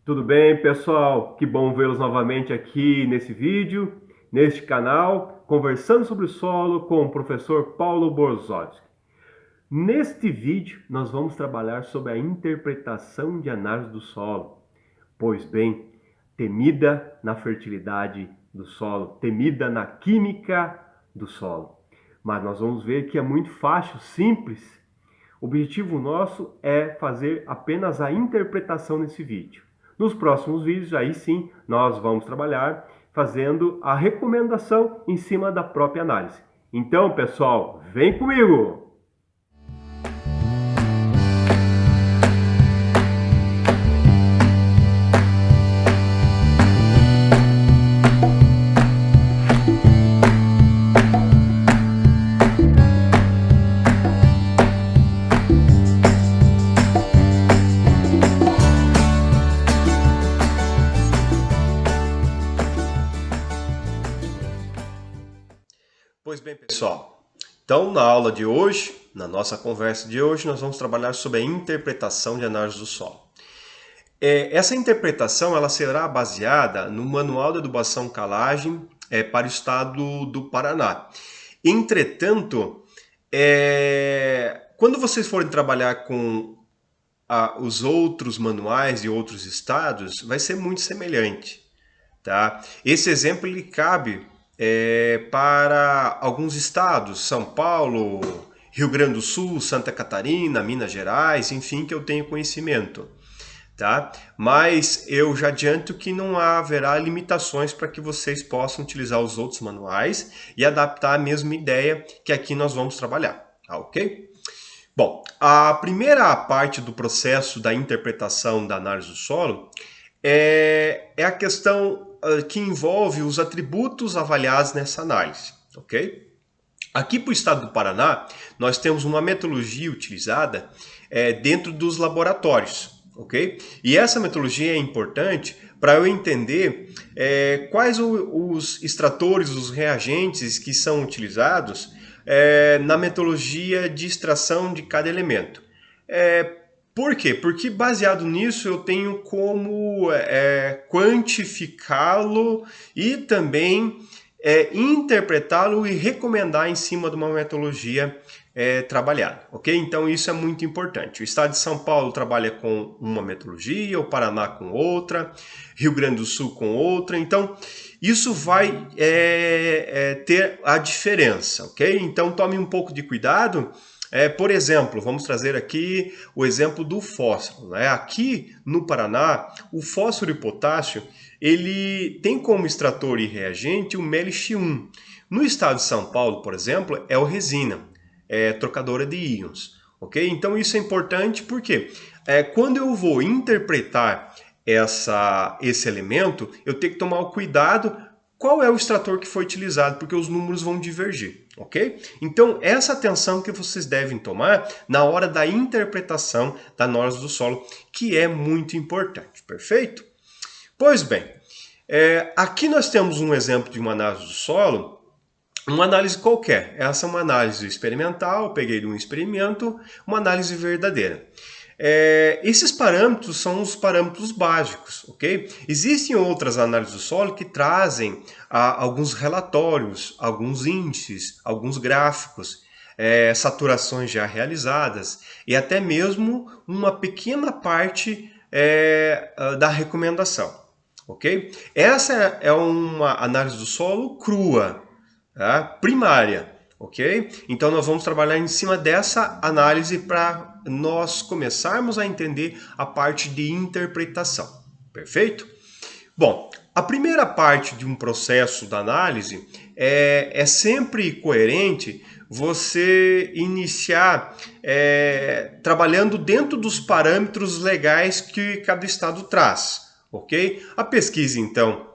Tudo bem, pessoal? Que bom vê-los novamente aqui nesse vídeo, neste canal, conversando sobre o solo com o professor Paulo Borzowski. Neste vídeo, nós vamos trabalhar sobre a interpretação de análise do solo. Pois bem, temida na fertilidade do solo, temida na química do solo. Mas nós vamos ver que é muito fácil, simples. O objetivo nosso é fazer apenas a interpretação nesse vídeo. Nos próximos vídeos, aí sim, nós vamos trabalhar fazendo a recomendação em cima da própria análise. Então, pessoal, vem comigo! Pois bem, pessoal, então na aula de hoje, na nossa conversa de hoje, nós vamos trabalhar sobre a interpretação de análise do solo. Essa interpretação ela será baseada no Manual de Adubação Calagem para o estado do Paraná. Entretanto, quando vocês forem trabalhar com os outros manuais de outros estados, vai ser muito semelhante. Tá? Esse exemplo ele cabe para alguns estados, São Paulo, Rio Grande do Sul, Santa Catarina, Minas Gerais, enfim, que eu tenho conhecimento. Tá? Mas eu já adianto que não haverá limitações para que vocês possam utilizar os outros manuais e adaptar a mesma ideia que aqui nós vamos trabalhar. Tá, ok? Bom, a primeira parte do processo da interpretação da análise do solo é a questão que envolve os atributos avaliados nessa análise, ok? Aqui para o estado do Paraná, nós temos uma metodologia utilizada dentro dos laboratórios, ok? E essa metodologia é importante para eu entender quais os extratores, os reagentes que são utilizados na metodologia de extração de cada elemento. Por quê? Porque baseado nisso eu tenho como quantificá-lo e também interpretá-lo e recomendar em cima de uma metodologia trabalhada, ok? Então isso é muito importante. O estado de São Paulo trabalha com uma metodologia, o Paraná com outra, Rio Grande do Sul com outra, então isso vai ter a diferença, ok? Então tome um pouco de cuidado. Por exemplo, vamos trazer aqui o exemplo do fósforo, né? Aqui no Paraná, o fósforo e o potássio, ele tem como extrator e reagente o MeLX1. No estado de São Paulo, por exemplo, é o resina, trocadora de íons. Okay? Então isso é importante porque quando eu vou interpretar esse elemento, eu tenho que tomar o cuidado qual é o extrator que foi utilizado, porque os números vão divergir, ok? Então, essa atenção que vocês devem tomar na hora da interpretação da análise do solo, que é muito importante, perfeito? Pois bem, aqui nós temos um exemplo de uma análise do solo, uma análise qualquer. Essa é uma análise experimental, eu peguei de um experimento, uma análise verdadeira. Esses parâmetros são os parâmetros básicos, ok? Existem outras análises do solo que trazem alguns relatórios, alguns índices, alguns gráficos, saturações já realizadas e até mesmo uma pequena parte da recomendação, ok? Essa é uma análise do solo crua, tá? Primária. Ok? Então nós vamos trabalhar em cima dessa análise para nós começarmos a entender a parte de interpretação. Perfeito? Bom, a primeira parte de um processo da análise é sempre coerente você iniciar trabalhando dentro dos parâmetros legais que cada estado traz. Ok? A pesquisa, então,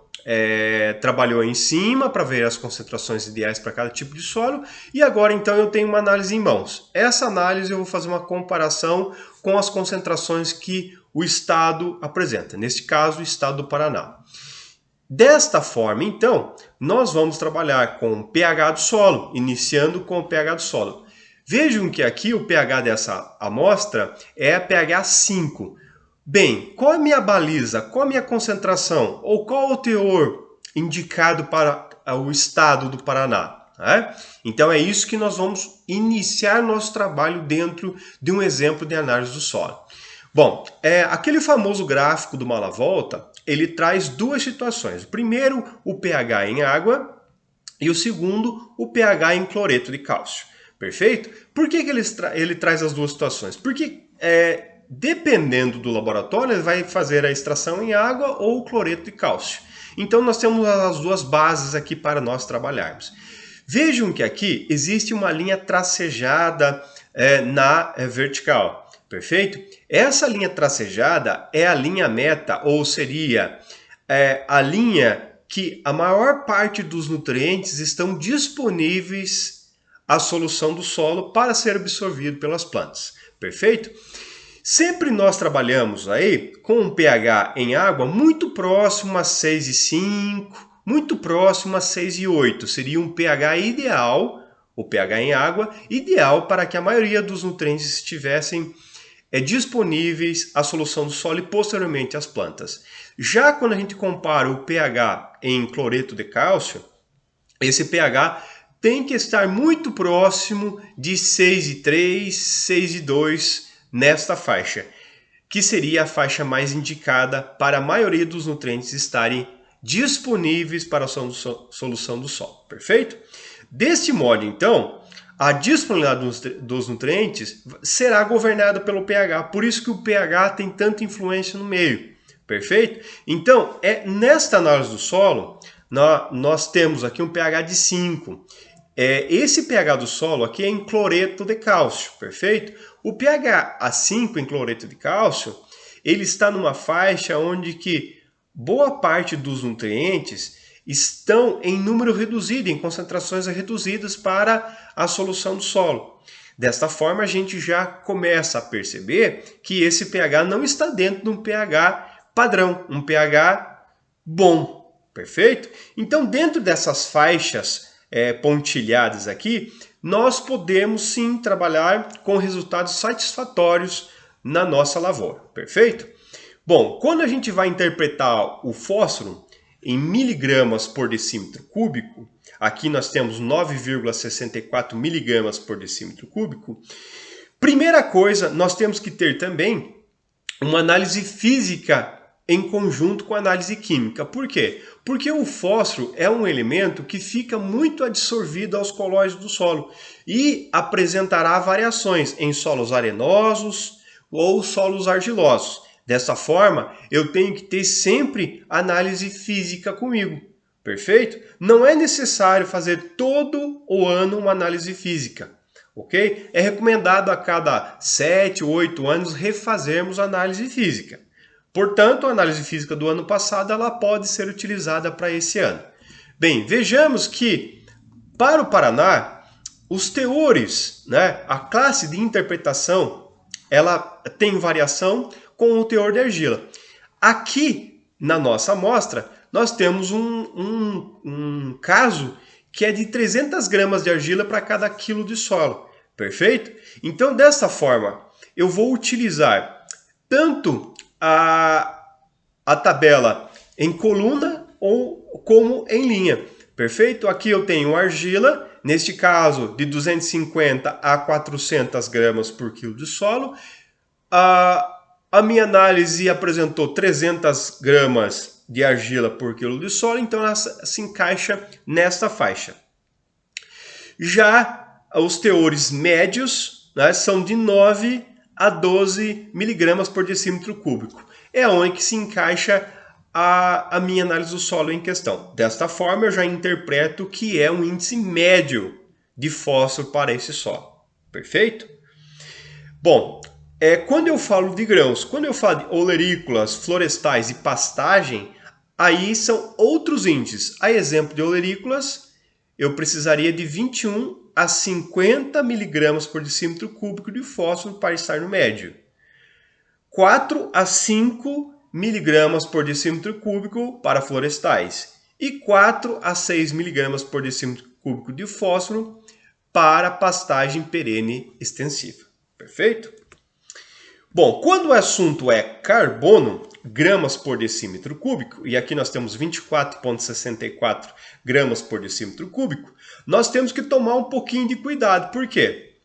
trabalhou em cima para ver as concentrações ideais para cada tipo de solo e agora então eu tenho uma análise em mãos. Essa análise eu vou fazer uma comparação com as concentrações que o estado apresenta, neste caso o estado do Paraná. Desta forma então nós vamos trabalhar com o pH do solo, iniciando com o pH do solo. Vejam que aqui o pH dessa amostra é pH 5. Bem, qual é a minha baliza? Qual a minha concentração? Ou qual o teor indicado para o estado do Paraná? Né? Então é isso que nós vamos iniciar nosso trabalho dentro de um exemplo de análise do solo. Bom, aquele famoso gráfico do Malavolta, ele traz duas situações. O primeiro, o pH em água, e o segundo, o pH em cloreto de cálcio. Perfeito? Por que ele traz as duas situações? Porque dependendo do laboratório, ele vai fazer a extração em água ou cloreto de cálcio. Então nós temos as duas bases aqui para nós trabalharmos. Vejam que aqui existe uma linha tracejada na vertical. Perfeito? Essa linha tracejada é a linha meta, ou seria a linha que a maior parte dos nutrientes estão disponíveis à solução do solo para ser absorvido pelas plantas. Perfeito? Sempre nós trabalhamos aí com um pH em água muito próximo a 6,5, muito próximo a 6,8. Seria um pH ideal, o pH em água, ideal para que a maioria dos nutrientes estivessem disponíveis à solução do solo e posteriormente às plantas. Já quando a gente compara o pH em cloreto de cálcio, esse pH tem que estar muito próximo de 6,3, 6,2 nesta faixa, que seria a faixa mais indicada para a maioria dos nutrientes estarem disponíveis para a solução do solo. Perfeito? Deste modo, então, a disponibilidade dos nutrientes será governada pelo pH, por isso que o pH tem tanta influência no meio. Perfeito? Então, nesta análise do solo, nós temos aqui um pH de 5. Esse pH do solo aqui é em cloreto de cálcio, perfeito? O pH a 5 em cloreto de cálcio, ele está numa faixa onde que boa parte dos nutrientes estão em número reduzido, em concentrações reduzidas para a solução do solo. Desta forma, a gente já começa a perceber que esse pH não está dentro de um pH padrão, um pH bom, perfeito? Então, dentro dessas faixas pontilhadas aqui, nós podemos sim trabalhar com resultados satisfatórios na nossa lavoura, perfeito? Bom, quando a gente vai interpretar o fósforo em miligramas por decímetro cúbico, aqui nós temos 9,64 miligramas por decímetro cúbico, primeira coisa, nós temos que ter também uma análise física em conjunto com a análise química. Por quê? Porque o fósforo é um elemento que fica muito adsorvido aos colóides do solo e apresentará variações em solos arenosos ou solos argilosos. Dessa forma, eu tenho que ter sempre análise física comigo. Perfeito? Não é necessário fazer todo o ano uma análise física. Ok? É recomendado a cada 7 ou 8 anos refazermos a análise física. Portanto, a análise física do ano passado ela pode ser utilizada para esse ano. Bem, vejamos que para o Paraná, os teores, a classe de interpretação, ela tem variação com o teor de argila. Aqui, na nossa amostra, nós temos um caso que é de 300 gramas de argila para cada quilo de solo. Perfeito? Então, dessa forma, eu vou utilizar tanto a tabela em coluna como em linha. Perfeito? Aqui eu tenho argila, neste caso de 250 a 400 gramas por quilo de solo. A minha análise apresentou 300 gramas de argila por quilo de solo, então ela se encaixa nesta faixa. Já os teores médios são de 9 a 12 miligramas por decímetro cúbico. É onde que se encaixa a minha análise do solo em questão. Desta forma, eu já interpreto que é um índice médio de fósforo para esse solo. Perfeito? Bom, quando eu falo de grãos, quando eu falo de olerícolas, florestais e pastagem, aí são outros índices. A exemplo de olerícolas, eu precisaria de 21 a 50 miligramas por decímetro cúbico de fósforo para estar no médio. 4 a 5 miligramas por decímetro cúbico para florestais. E 4 a 6 miligramas por decímetro cúbico de fósforo para pastagem perene extensiva. Perfeito? Bom, quando o assunto é carbono, gramas por decímetro cúbico, e aqui nós temos 24,64 gramas por decímetro cúbico, nós temos que tomar um pouquinho de cuidado. Por quê?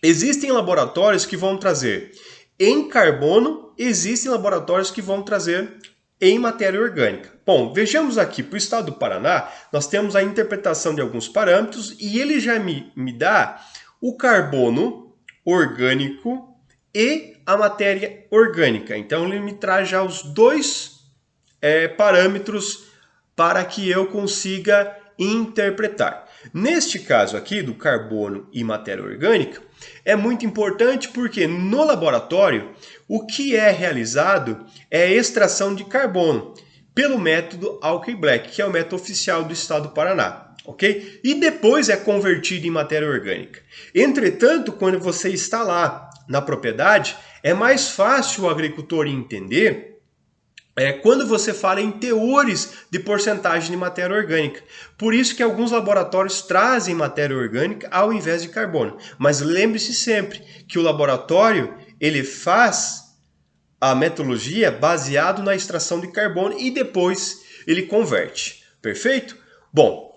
Existem laboratórios que vão trazer em carbono, existem laboratórios que vão trazer em matéria orgânica. Bom, vejamos aqui, para o estado do Paraná, nós temos a interpretação de alguns parâmetros e ele já me dá o carbono orgânico e a matéria orgânica. Então, ele me traz já os dois parâmetros para que eu consiga interpretar. Neste caso aqui, do carbono e matéria orgânica, é muito importante porque no laboratório, o que é realizado é a extração de carbono pelo método Alkay-Black, que é o método oficial do estado do Paraná. Ok? E depois é convertido em matéria orgânica. Entretanto, quando você está lá na propriedade, é mais fácil o agricultor entender quando você fala em teores de porcentagem de matéria orgânica. Por isso que alguns laboratórios trazem matéria orgânica ao invés de carbono. Mas lembre-se sempre que o laboratório ele faz a metodologia baseado na extração de carbono e depois ele converte. Perfeito? Bom,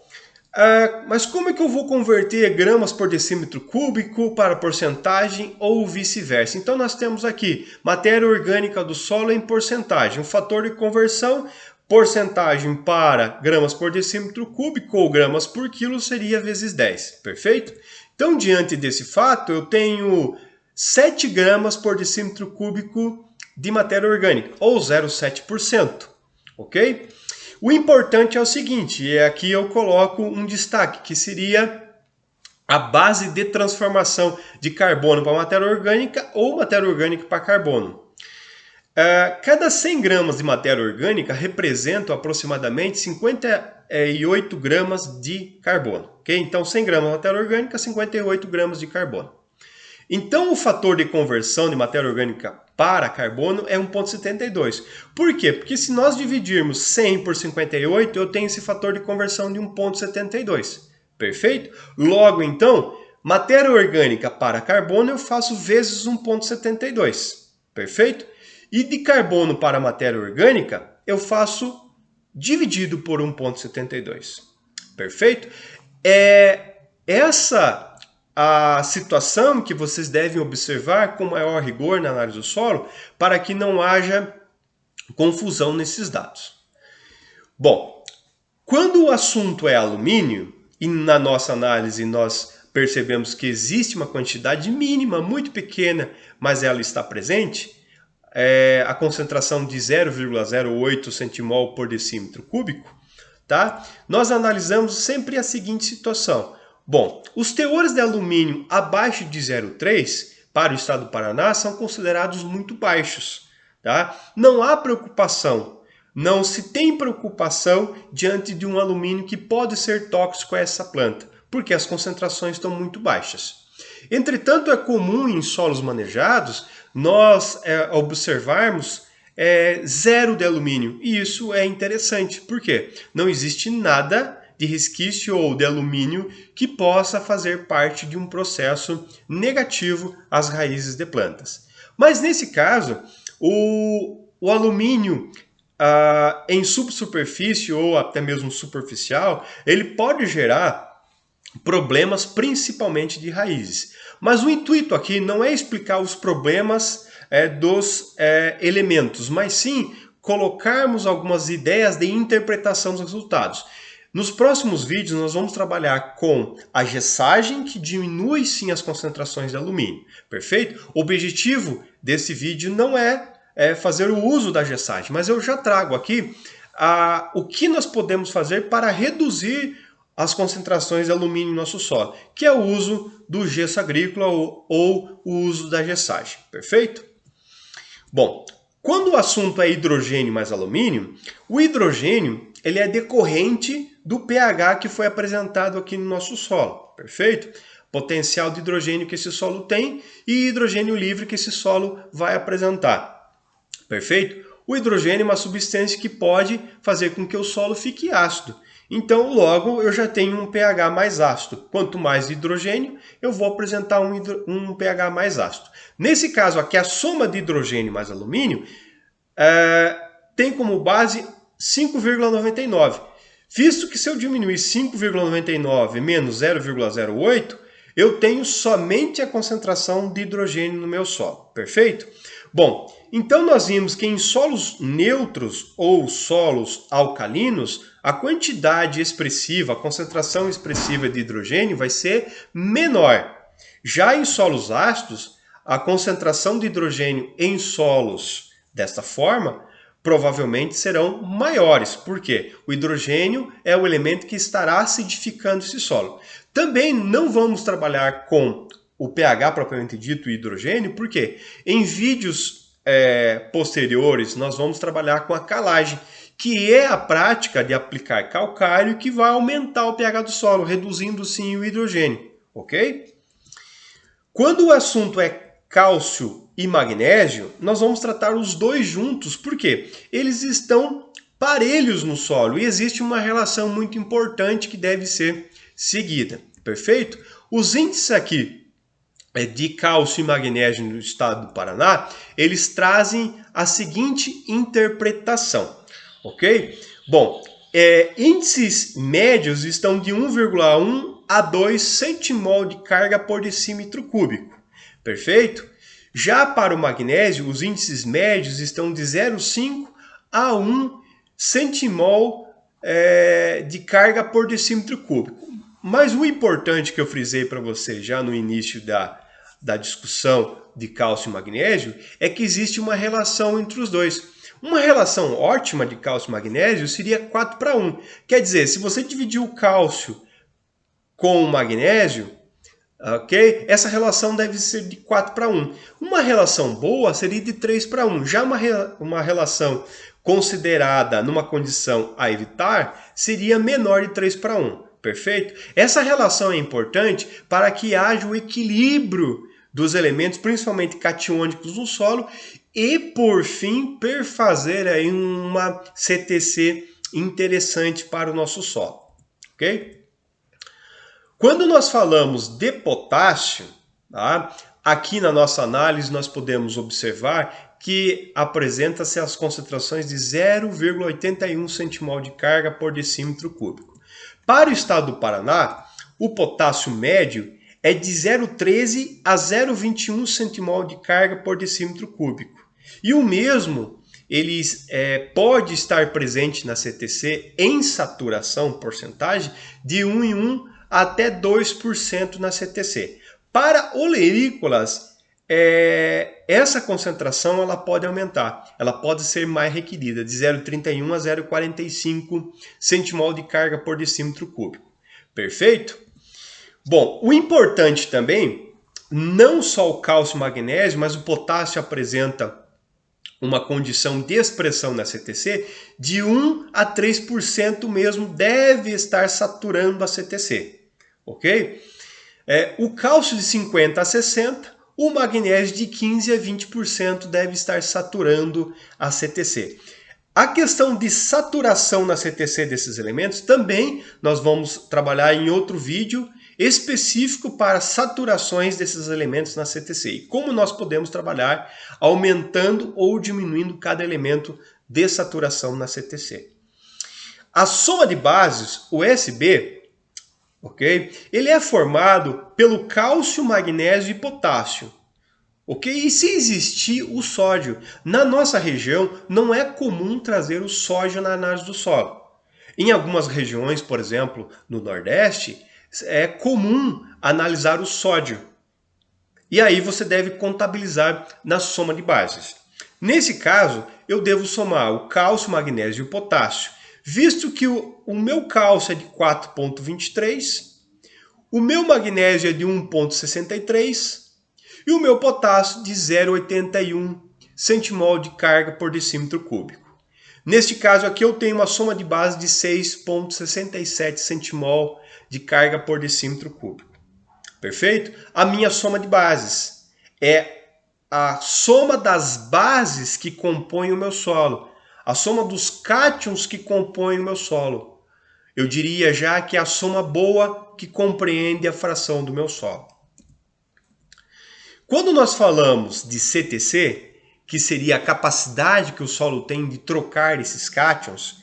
mas como é que eu vou converter gramas por decímetro cúbico para porcentagem ou vice-versa? Então nós temos aqui matéria orgânica do solo em porcentagem. O fator de conversão, porcentagem para gramas por decímetro cúbico ou gramas por quilo seria vezes 10. Perfeito? Então diante desse fato eu tenho 7 gramas por decímetro cúbico de matéria orgânica, ou 0,7%. Ok? O importante é o seguinte, e aqui eu coloco um destaque, que seria a base de transformação de carbono para matéria orgânica ou matéria orgânica para carbono. Cada 100 gramas de matéria orgânica representam aproximadamente 58 gramas de carbono. Okay? Então, 100 gramas de matéria orgânica, 58 gramas de carbono. Então, o fator de conversão de matéria orgânica para carbono é 1,72. Por quê? Porque se nós dividirmos 100 por 58, eu tenho esse fator de conversão de 1,72. Perfeito? Logo, então, matéria orgânica para carbono eu faço vezes 1,72. Perfeito? E de carbono para matéria orgânica eu faço dividido por 1,72. Perfeito? Essa a situação que vocês devem observar com maior rigor na análise do solo para que não haja confusão nesses dados. Bom, quando o assunto é alumínio, e na nossa análise nós percebemos que existe uma quantidade mínima, muito pequena, mas ela está presente, a concentração de 0,08 centimol por decímetro cúbico, tá? Nós analisamos sempre a seguinte situação. Bom, os teores de alumínio abaixo de 0,3 para o estado do Paraná são considerados muito baixos. Tá? Não há preocupação, não se tem preocupação diante de um alumínio que pode ser tóxico a essa planta, porque as concentrações estão muito baixas. Entretanto, é comum em solos manejados nós observarmos zero de alumínio, e isso é interessante, porque não existe nada de resquício ou de alumínio que possa fazer parte de um processo negativo às raízes de plantas. Mas nesse caso, o alumínio em subsuperfície ou até mesmo superficial, ele pode gerar problemas principalmente de raízes. Mas o intuito aqui não é explicar os problemas dos elementos, mas sim colocarmos algumas ideias de interpretação dos resultados. Nos próximos vídeos nós vamos trabalhar com a gessagem, que diminui sim as concentrações de alumínio, perfeito? O objetivo desse vídeo não é fazer o uso da gessagem, mas eu já trago aqui o que nós podemos fazer para reduzir as concentrações de alumínio no nosso solo, que é o uso do gesso agrícola ou o uso da gessagem, perfeito? Bom, quando o assunto é hidrogênio mais alumínio, o hidrogênio ele é decorrente do pH que foi apresentado aqui no nosso solo, perfeito? Potencial de hidrogênio que esse solo tem e hidrogênio livre que esse solo vai apresentar, perfeito? O hidrogênio é uma substância que pode fazer com que o solo fique ácido. Então, logo, eu já tenho um pH mais ácido. Quanto mais hidrogênio, eu vou apresentar um pH mais ácido. Nesse caso aqui, a soma de hidrogênio mais alumínio tem como base 5,99. Visto que se eu diminuir 5,99 menos 0,08, eu tenho somente a concentração de hidrogênio no meu solo. Perfeito? Bom, então nós vimos que em solos neutros ou solos alcalinos, a quantidade expressiva, a concentração expressiva de hidrogênio vai ser menor. Já em solos ácidos, a concentração de hidrogênio em solos desta forma provavelmente serão maiores. Por quê? O hidrogênio é o elemento que estará acidificando esse solo. Também não vamos trabalhar com o pH propriamente dito, hidrogênio, porque em vídeos posteriores nós vamos trabalhar com a calagem, que é a prática de aplicar calcário que vai aumentar o pH do solo, reduzindo sim o hidrogênio, ok? Quando o assunto é cálcio e magnésio, nós vamos tratar os dois juntos, porque eles estão parelhos no solo e existe uma relação muito importante que deve ser seguida, perfeito? Os índices aqui de cálcio e magnésio no estado do Paraná, eles trazem a seguinte interpretação, ok? Bom, índices médios estão de 1,1 a 2 centimol de carga por decímetro cúbico, perfeito? Já para o magnésio, os índices médios estão de 0,5 a 1 centimol de carga por decímetro cúbico. Mas o importante que eu frisei para você já no início da discussão de cálcio e magnésio é que existe uma relação entre os dois. Uma relação ótima de cálcio e magnésio seria 4:1. Quer dizer, se você dividir o cálcio com o magnésio, ok? Essa relação deve ser de 4:1. Uma relação boa seria de 3:1. Já uma relação considerada numa condição a evitar seria menor de 3:1. Perfeito? Essa relação é importante para que haja o equilíbrio dos elementos, principalmente catiônicos no solo, e por fim perfazer aí uma CTC interessante para o nosso solo. Ok? Quando nós falamos de potássio, tá? Aqui na nossa análise nós podemos observar que apresenta-se as concentrações de 0,81 centimol de carga por decímetro cúbico. Para o estado do Paraná, o potássio médio é de 0,13 a 0,21 centimol de carga por decímetro cúbico. E o mesmo ele pode estar presente na CTC em saturação, porcentagem, de 1 em 1 até 2% na CTC. Para olerícolas, essa concentração ela pode aumentar, ela pode ser mais requerida, de 0,31 a 0,45 centimol de carga por decímetro cúbico. Perfeito? Bom, o importante também, não só o cálcio e o magnésio, mas o potássio apresenta uma condição de expressão na CTC de 1 a 3% mesmo deve estar saturando a CTC, ok? O cálcio de 50 a 60%, o magnésio de 15 a 20% deve estar saturando a CTC. A questão de saturação na CTC desses elementos também nós vamos trabalhar em outro vídeo específico para saturações desses elementos na CTC e como nós podemos trabalhar aumentando ou diminuindo cada elemento de saturação na CTC. A soma de bases, o SB, ok? Ele é formado pelo cálcio, magnésio e potássio. Ok? E se existir o sódio? Na nossa região não é comum trazer o sódio na análise do solo. Em algumas regiões, por exemplo, no Nordeste, é comum analisar o sódio. E aí você deve contabilizar na soma de bases. Nesse caso, eu devo somar o cálcio, o magnésio e o potássio. Visto que o meu cálcio é de 4,23, o meu magnésio é de 1,63 e o meu potássio de 0,81 centimol de carga por decímetro cúbico. Neste caso aqui eu tenho uma soma de base de 6,67 centimol de carga por decímetro cúbico. Perfeito? A minha soma de bases é a soma das bases que compõem o meu solo, a soma dos cátions que compõem o meu solo. Eu diria já que é a soma boa que compreende a fração do meu solo. Quando nós falamos de CTC, que seria a capacidade que o solo tem de trocar esses cátions,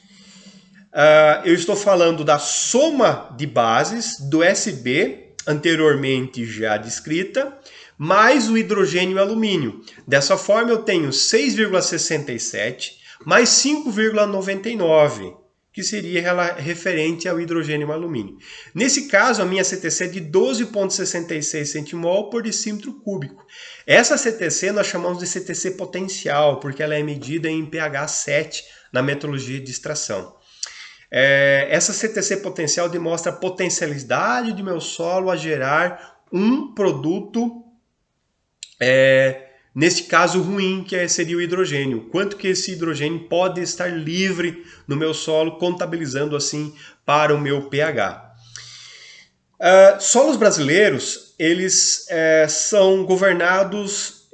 eu estou falando da soma de bases do SB, anteriormente já descrita, mais o hidrogênio e alumínio. Dessa forma, eu tenho 6,67 mais 5,99, que seria referente ao hidrogênio e alumínio. Nesse caso, a minha CTC é de 12,66 centimol por decímetro cúbico. Essa CTC nós chamamos de CTC potencial, porque ela é medida em pH 7 na metodologia de extração. Essa CTC potencial demonstra a potencialidade do meu solo a gerar um produto, neste caso ruim, que seria o hidrogênio. Quanto que esse hidrogênio pode estar livre no meu solo, contabilizando assim para o meu pH. Solos brasileiros, eles são governados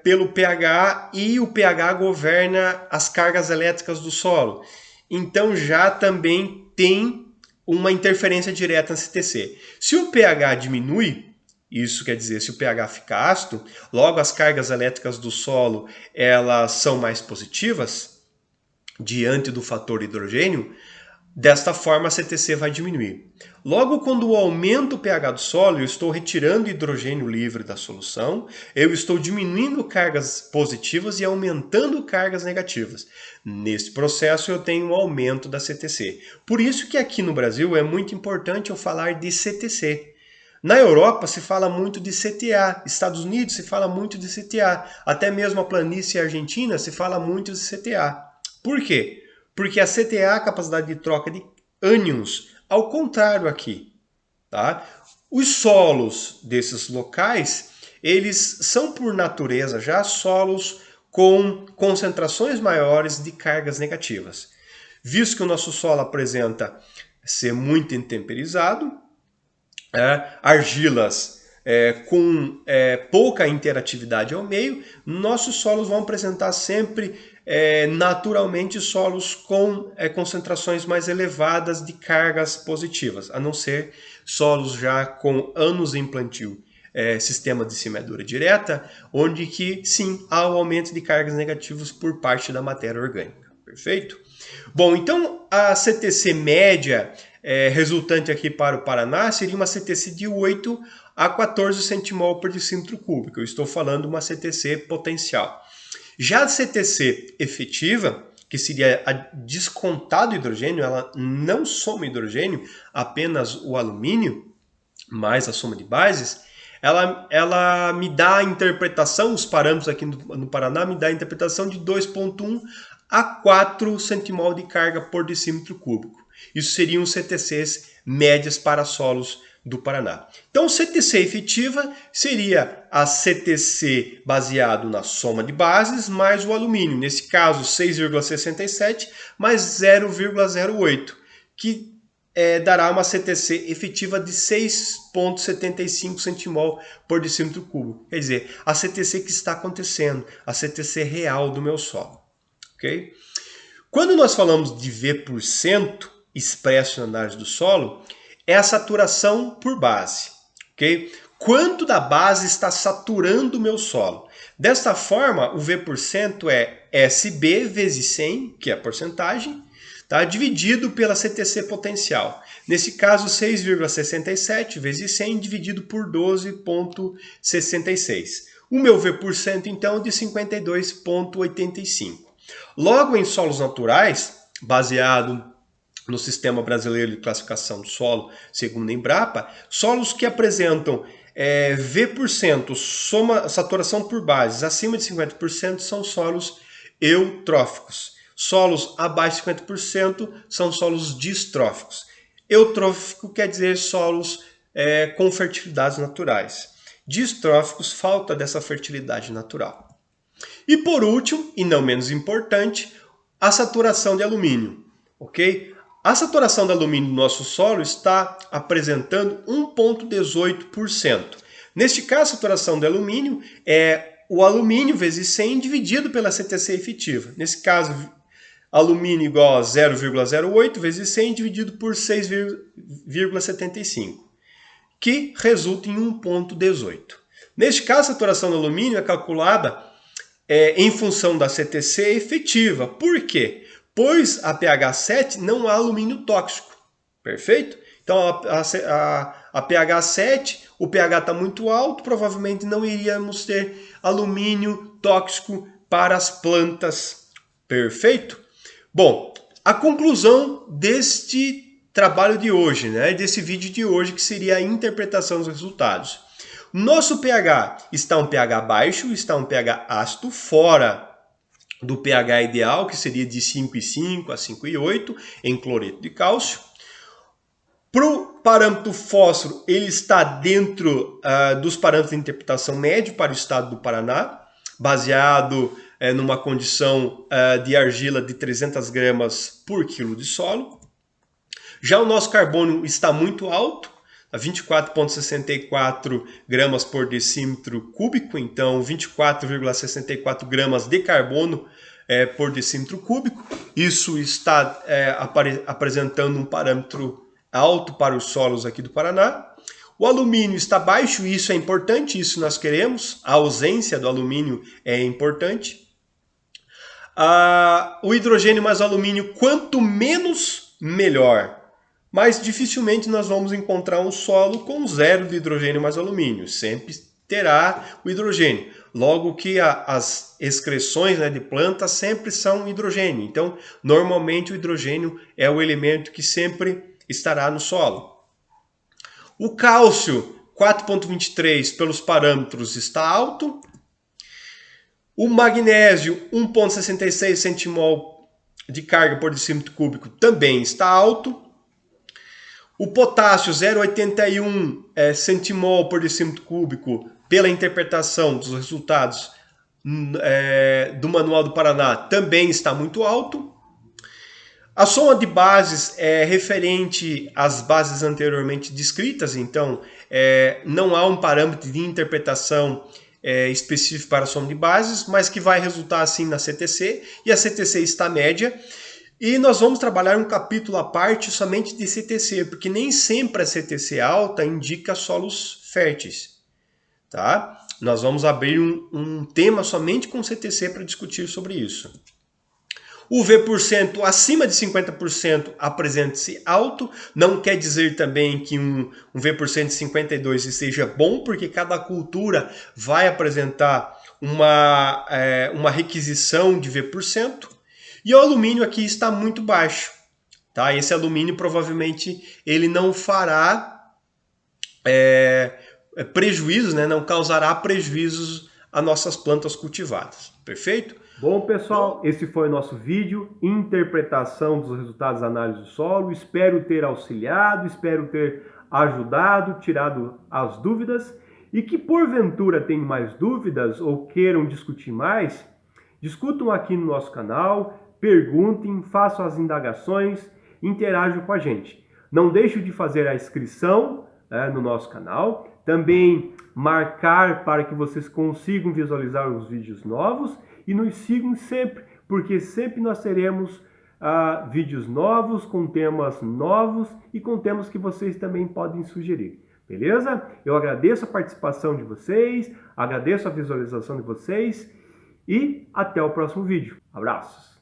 pelo pH, e o pH governa as cargas elétricas do solo. Então já também tem uma interferência direta na CTC. Se o pH diminui, isso quer dizer, se o pH fica ácido, logo as cargas elétricas do solo elas são mais positivas diante do fator hidrogênio. Desta forma, a CTC vai diminuir. Logo, quando eu aumento o pH do solo, eu estou retirando hidrogênio livre da solução, eu estou diminuindo cargas positivas e aumentando cargas negativas. Nesse processo, eu tenho um aumento da CTC. Por isso que aqui no Brasil é muito importante eu falar de CTC. Na Europa se fala muito de CTA, Estados Unidos se fala muito de CTA, até mesmo a planície argentina se fala muito de CTA. Por quê? Porque a CTA é a capacidade de troca de ânions, ao contrário aqui. Tá? Os solos desses locais, eles são por natureza já solos com concentrações maiores de cargas negativas. Visto que o nosso solo apresenta ser muito intemperizado, argilas com pouca interatividade ao meio, nossos solos vão apresentar sempre naturalmente solos com concentrações mais elevadas de cargas positivas, a não ser solos já com anos em plantio, sistema de semeadura direta, onde que sim há o aumento de cargas negativas por parte da matéria orgânica. Perfeito? Bom, então a CTC média resultante aqui para o Paraná seria uma CTC de 8 a 14 centimol por decímetro cúbico. Eu estou falando de uma CTC potencial. Já a CTC efetiva, que seria a descontado hidrogênio, ela não soma hidrogênio, apenas o alumínio, mais a soma de bases, ela me dá a interpretação, os parâmetros aqui no Paraná, me dá a interpretação de 2,1 a 4 centimol de carga por decímetro cúbico. Isso seriam CTCs médias para solos do Paraná. Então, CTC efetiva seria a CTC baseado na soma de bases mais o alumínio. Nesse caso, 6,67 mais 0,08, que dará uma CTC efetiva de 6,75 centimol por decímetro cúbico. Quer dizer, a CTC que está acontecendo, a CTC real do meu solo. Okay? Quando nós falamos de V% expresso na análise do solo, é a saturação por base. Okay? Quanto da base está saturando o meu solo? Desta forma, o V% é SB vezes 100, que é a porcentagem, tá? Dividido pela CTC potencial. Nesse caso, 6,67 vezes 100 dividido por 12,66. O meu V%, então, é de 52,85. Logo, em solos naturais, baseado no Sistema Brasileiro de Classificação do Solo, segundo a Embrapa, solos que apresentam V%, saturação por bases, acima de 50% são solos eutróficos. Solos abaixo de 50% são solos distróficos. Eutrófico quer dizer solos com fertilidades naturais. Distróficos, falta dessa fertilidade natural. E por último, e não menos importante, a saturação de alumínio. Ok? A saturação de alumínio no nosso solo está apresentando 1,18%. Neste caso, a saturação de alumínio é o alumínio vezes 100 dividido pela CTC efetiva. Nesse caso, alumínio igual a 0,08 vezes 100 dividido por 6,75, que resulta em 1,18. Neste caso, a saturação do alumínio é calculada em função da CTC efetiva. Por quê? Pois a pH 7 não há alumínio tóxico. Perfeito? Então, a pH 7, o pH está muito alto, provavelmente não iríamos ter alumínio tóxico para as plantas. Perfeito? Bom, a conclusão deste trabalho de hoje, desse vídeo de hoje, que seria a interpretação dos resultados. Nosso pH está um pH baixo, está um pH ácido, fora do pH ideal, que seria de 5,5 a 5,8 em cloreto de cálcio. Para o parâmetro fósforo, ele está dentro dos parâmetros de interpretação médio para o estado do Paraná, baseado numa condição de argila de 300 gramas por quilo de solo. Já o nosso carbono está muito alto, a 24,64 gramas por decímetro cúbico, então 24,64 gramas de carbono por decímetro cúbico. Isso está apresentando um parâmetro alto para os solos aqui do Paraná. O alumínio está baixo, isso é importante, isso nós queremos, a ausência do alumínio é importante. O hidrogênio mais o alumínio, quanto menos, melhor. Mas dificilmente nós vamos encontrar um solo com zero de hidrogênio mais alumínio. Sempre terá o hidrogênio. Logo que as excreções de plantas sempre são hidrogênio. Então, normalmente o hidrogênio é o elemento que sempre estará no solo. O cálcio, 4,23 pelos parâmetros, está alto. O magnésio, 1,66 centimol de carga por decímetro cúbico, também está alto. O potássio, 0,81 centimol por decímetro cúbico, pela interpretação dos resultados do Manual do Paraná, também está muito alto. A soma de bases é referente às bases anteriormente descritas, então não há um parâmetro de interpretação específico para a soma de bases, mas que vai resultar assim na CTC, e a CTC está média. E nós vamos trabalhar um capítulo à parte somente de CTC, porque nem sempre a CTC alta indica solos férteis. Tá? Nós vamos abrir um tema somente com CTC para discutir sobre isso. O V% acima de 50% apresenta-se alto, não quer dizer também que um V% de 52 esteja bom, porque cada cultura vai apresentar uma requisição de V%. E o alumínio aqui está muito baixo. Tá? Esse alumínio provavelmente ele não fará prejuízos, não causará prejuízos a nossas plantas cultivadas. Perfeito? Bom, pessoal, esse foi o nosso vídeo, interpretação dos resultados da análise do solo. Espero ter auxiliado, espero ter ajudado, tirado as dúvidas. E que porventura tenham mais dúvidas ou queiram discutir mais, discutam aqui no nosso canal, perguntem, façam as indagações, interajam com a gente. Não deixe de fazer a inscrição no nosso canal, também marcar para que vocês consigam visualizar os vídeos novos e nos sigam sempre, porque sempre nós teremos vídeos novos, com temas novos e com temas que vocês também podem sugerir. Beleza? Eu agradeço a participação de vocês, agradeço a visualização de vocês e até o próximo vídeo. Abraços!